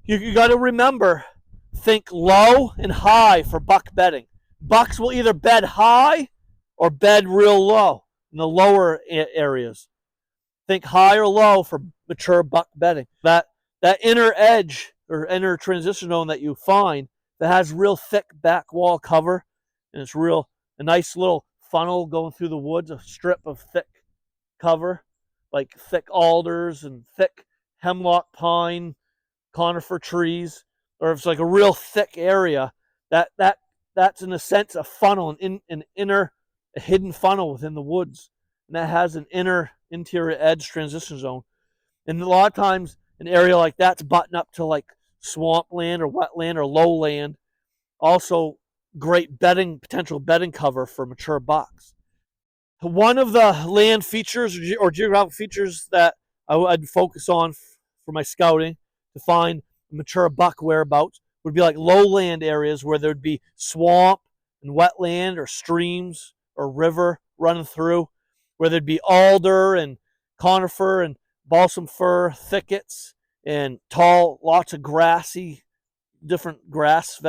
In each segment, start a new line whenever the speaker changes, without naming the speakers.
You got to remember, think low and high for buck bedding. Bucks will either bed high or bed real low in the lower areas. Think high or low for mature buck bedding. That inner edge or inner transition zone that you find that has real thick back wall cover, and it's a nice little funnel going through the woods, a strip of thick cover, like thick alders and thick hemlock pine, conifer trees, or if it's like a real thick area, that's in a sense a funnel, a hidden funnel within the woods, and that has an interior edge transition zone. And a lot of times an area like that's buttoned up to like swampland or wetland or lowland. Also great potential bedding cover for mature bucks. One of the land features or geographical features that I'd focus on for my scouting to find mature buck whereabouts would be like lowland areas where there'd be swamp and wetland or streams or river running through, where there'd be alder and conifer and balsam fir thickets and tall, lots of different grass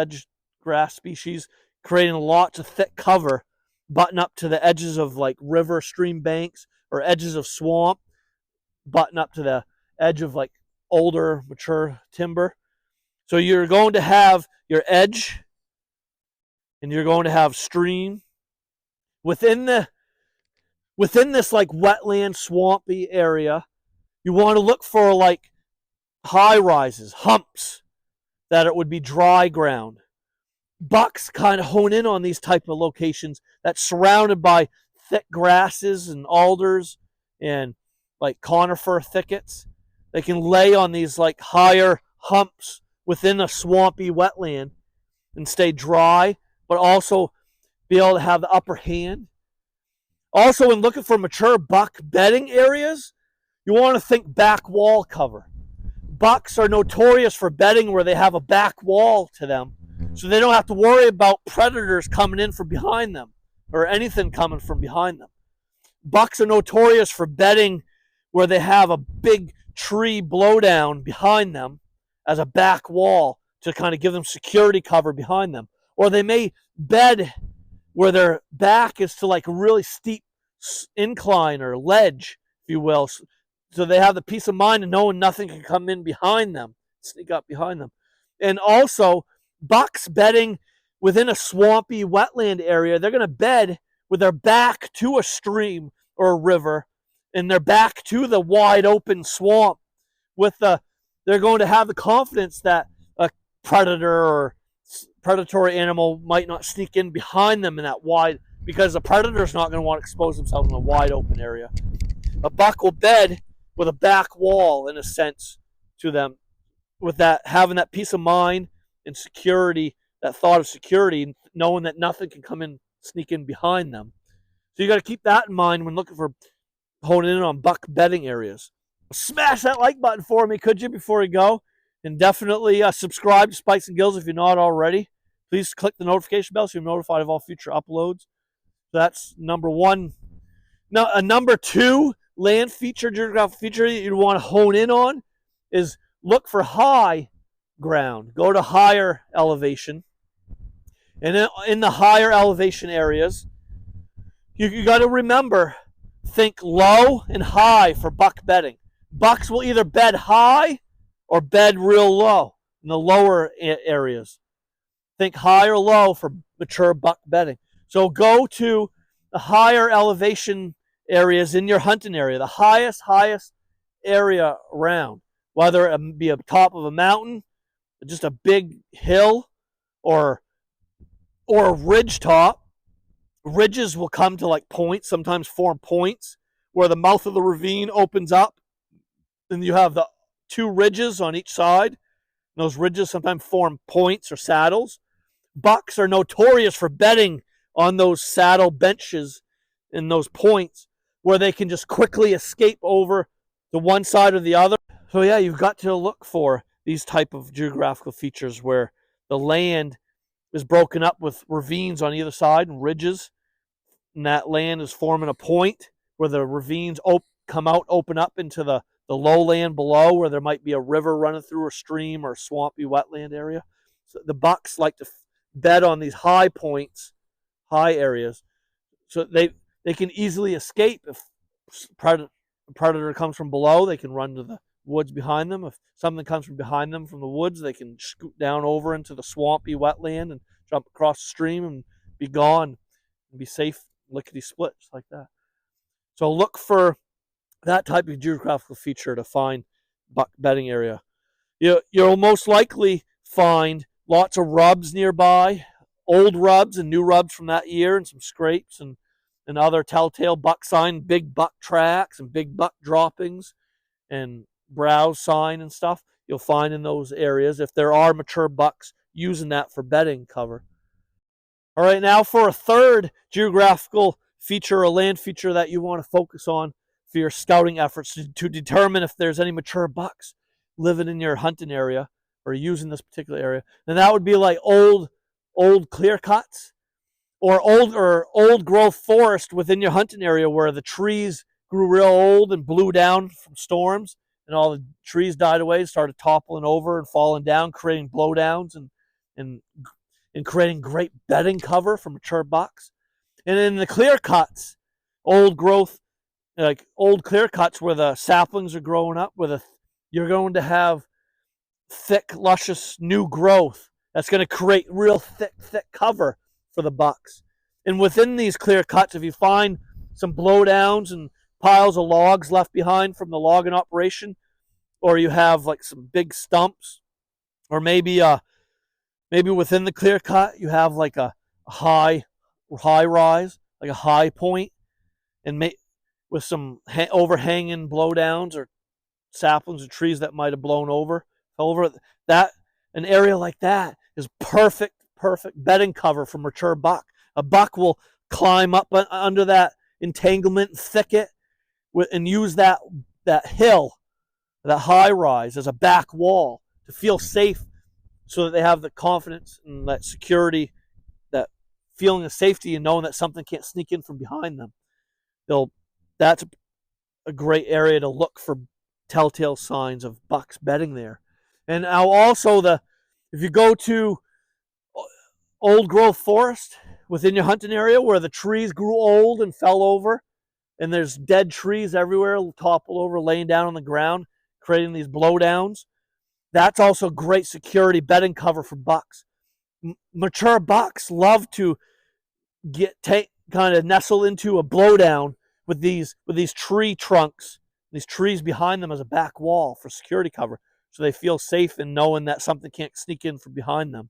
species, creating lots of thick cover, button up to the edges of like river, stream banks, or edges of swamp, button up to the edge of like older, mature timber. So you're going to have your edge, and you're going to have stream within this like wetland, swampy area. You want to look for like high rises, humps, that it would be dry ground. Bucks kind of hone in on these type of locations that's surrounded by thick grasses and alders and like conifer thickets. They can lay on these like higher humps within a swampy wetland and stay dry, but also be able to have the upper hand. Also, when looking for mature buck bedding areas, you want to think back wall cover. Bucks are notorious for bedding where they have a back wall to them, so they don't have to worry about predators coming in from behind them or anything coming from behind them. Bucks are notorious for bedding where they have a big tree blowdown behind them as a back wall to kind of give them security cover behind them. Or they may bed where their back is to like a really steep incline or ledge, if you will. So they have the peace of mind of knowing nothing can come in behind them, sneak up behind them. And also, bucks bedding within a swampy wetland area, they're going to bed with their back to a stream or a river and their back to the wide open swamp. They're going to have the confidence that a predator or predatory animal might not sneak in behind them in that wide, because the predator's not going to want to expose themselves in a wide open area. A buck will bed with a back wall, in a sense, to them, with that, having that peace of mind and security, that thought of security, knowing that nothing can come in, sneak in behind them. So you got to keep that in mind when looking for honing in on buck bedding areas. Smash that like button for me, could you, before you go? And definitely subscribe to Spikes and Gills if you're not already. Please click the notification bell so you're notified of all future uploads. So that's number one. Now, number two land feature, geographical feature you'd want to hone in on is look for high ground. Go to higher elevation. And in the higher elevation areas, you got to remember, think low and high for buck bedding. Bucks will either bed high or bed real low in the lower areas. Think high or low for mature buck bedding. So go to the higher elevation areas in your hunting area, the highest area around, whether it be a top of a mountain, just a big hill, or a ridge top. Ridges will come to like points, sometimes form points, where the mouth of the ravine opens up, and you have the two ridges on each side. And those ridges sometimes form points or saddles. Bucks are notorious for bedding on those saddle benches in those points, where they can just quickly escape over to one side or the other. So yeah, you've got to look for these type of geographical features where the land is broken up with ravines on either side and ridges, and that land is forming a point where the ravines come out, open up into the the lowland below where there might be a river running through a stream or a swampy wetland area. So the bucks like to bed on these high points, high areas, so they can easily escape if a predator comes from below. They can run to the woods behind them. If something comes from behind them from the woods, they can scoot down over into the swampy wetland and jump across the stream and be gone and be safe, lickety split, just like that. So look for that type of geographical feature to find buck bedding area. You'll most likely find lots of rubs nearby, old rubs and new rubs from that year, and some scrapes and other telltale buck sign, big buck tracks and big buck droppings and browse sign and stuff you'll find in those areas if there are mature bucks using that for bedding cover. All right, now for a third geographical feature or land feature that you want to focus on for your scouting efforts to determine if there's any mature bucks living in your hunting area or using this particular area. And that would be like old clear cuts or old growth forest within your hunting area where the trees grew real old and blew down from storms and all the trees died away, started toppling over and falling down, creating blowdowns and creating great bedding cover for mature bucks. And in the clear cuts, old growth, like old clear cuts where the saplings are growing up, you're going to have thick, luscious new growth that's going to create real thick cover for the bucks. And within these clear cuts, if you find some blowdowns and piles of logs left behind from the logging operation, or you have like some big stumps, or maybe within the clear cut you have like a high rise, like a high point, and with some overhanging blowdowns or saplings or trees that might have blown over that, an area like that is perfect bedding cover for mature buck. A buck will climb up under that entanglement and thicket and use that hill, that high rise, as a back wall to feel safe, so that they have the confidence and that security, that feeling of safety and knowing that something can't sneak in from behind them. That's a great area to look for telltale signs of bucks bedding there. And now also if you go to old growth forest within your hunting area where the trees grew old and fell over and there's dead trees everywhere, toppled over, laying down on the ground, creating these blowdowns, that's also great security bedding cover for bucks. Mature bucks love to kind of nestle into a blowdown with these tree trunks, these trees behind them as a back wall for security cover, so they feel safe in knowing that something can't sneak in from behind them.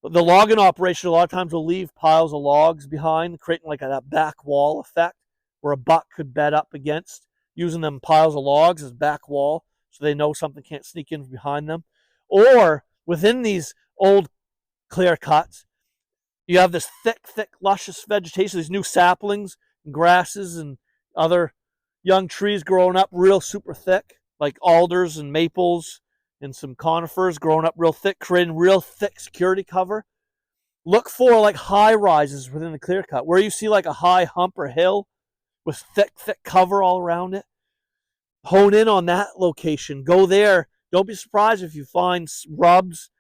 But the logging operation a lot of times will leave piles of logs behind, creating like that back wall effect where a buck could bed up against, using them piles of logs as back wall so they know something can't sneak in from behind them. Or within these old clear cuts, you have this thick, luscious vegetation, these new saplings and grasses and other young trees growing up real super thick, like alders and maples and some conifers growing up real thick, creating real thick security cover. Look for like high rises within the clear cut, where you see like a high hump or hill with thick cover all around it. Hone in on that location. Go there. Don't be surprised if you find rubs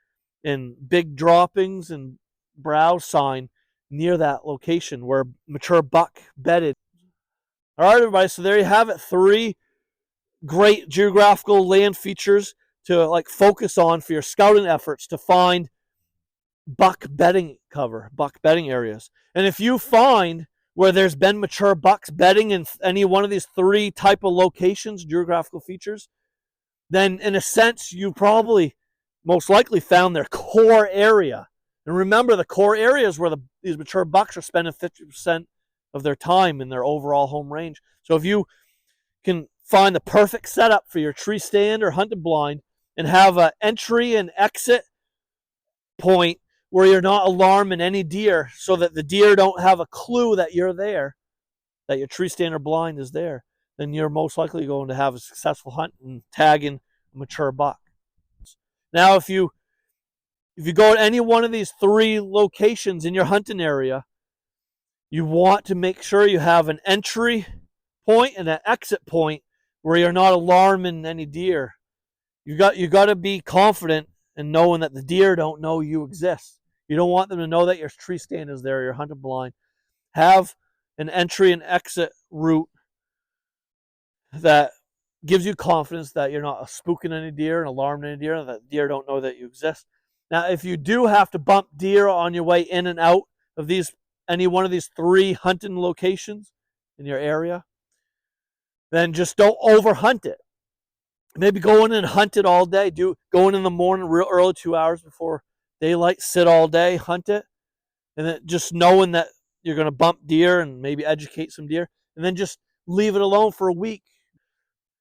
and big droppings and browse sign near that location where mature buck bedded. All right, everybody, so there you have it. 3 great geographical land features to like focus on for your scouting efforts to find buck bedding cover, buck bedding areas. And if you find where there's been mature bucks bedding in any one of these 3 type of locations, geographical features, then in a sense you probably most likely found their core area. And remember, the core area is where these mature bucks are spending 50% of their time in their overall home range. So if you can find the perfect setup for your tree stand or hunting blind and have an entry and exit point where you're not alarming any deer, so that the deer don't have a clue that you're there, that your tree stand or blind is there, then you're most likely going to have a successful hunt and tagging a mature buck. Now, if you go to any one of these 3 locations in your hunting area, you want to make sure you have an entry point and an exit point where you're not alarming any deer. You got to be confident in knowing that the deer don't know you exist. You don't want them to know that your tree stand is there, your hunting blind. Have an entry and exit route that gives you confidence that you're not spooking any deer and alarming any deer, and that deer don't know that you exist. Now, if you do have to bump deer on your way in and out of any one of these 3 hunting locations in your area, then just don't overhunt it. Maybe go in and hunt it all day. Go in the morning real early, 2 hours before daylight, sit all day, hunt it, and then just knowing that you're going to bump deer and maybe educate some deer, and then just leave it alone for a week.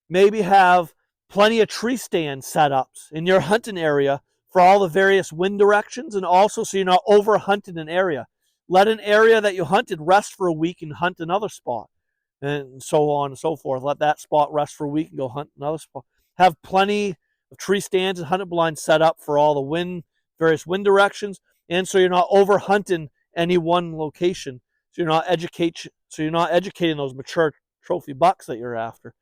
Maybe have plenty of tree stand setups in your hunting area for all the various wind directions, and also so you're not over hunting an area. Let an area that you hunted rest for a week and hunt another spot, and so on and so forth. Let that spot rest for a week and go hunt another spot. Have plenty of tree stands and hunting blinds set up for all the various wind directions, and so you're not over hunting any one location. So you're not educating those mature trophy bucks that you're after.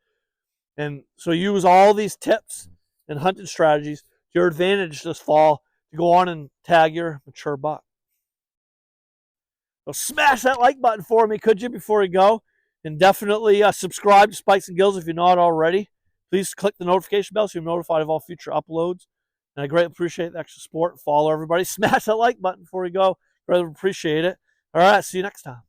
And so use all these tips and hunting strategies to your advantage this fall to go on and tag your mature buck. So smash that like button for me, could you, before you go? And definitely subscribe to Spikes and Gills if you're not already. Please click the notification bell so you're notified of all future uploads. And I greatly appreciate the extra support. Follow everybody. Smash that like button before you go. Greatly appreciate it. All right, see you next time.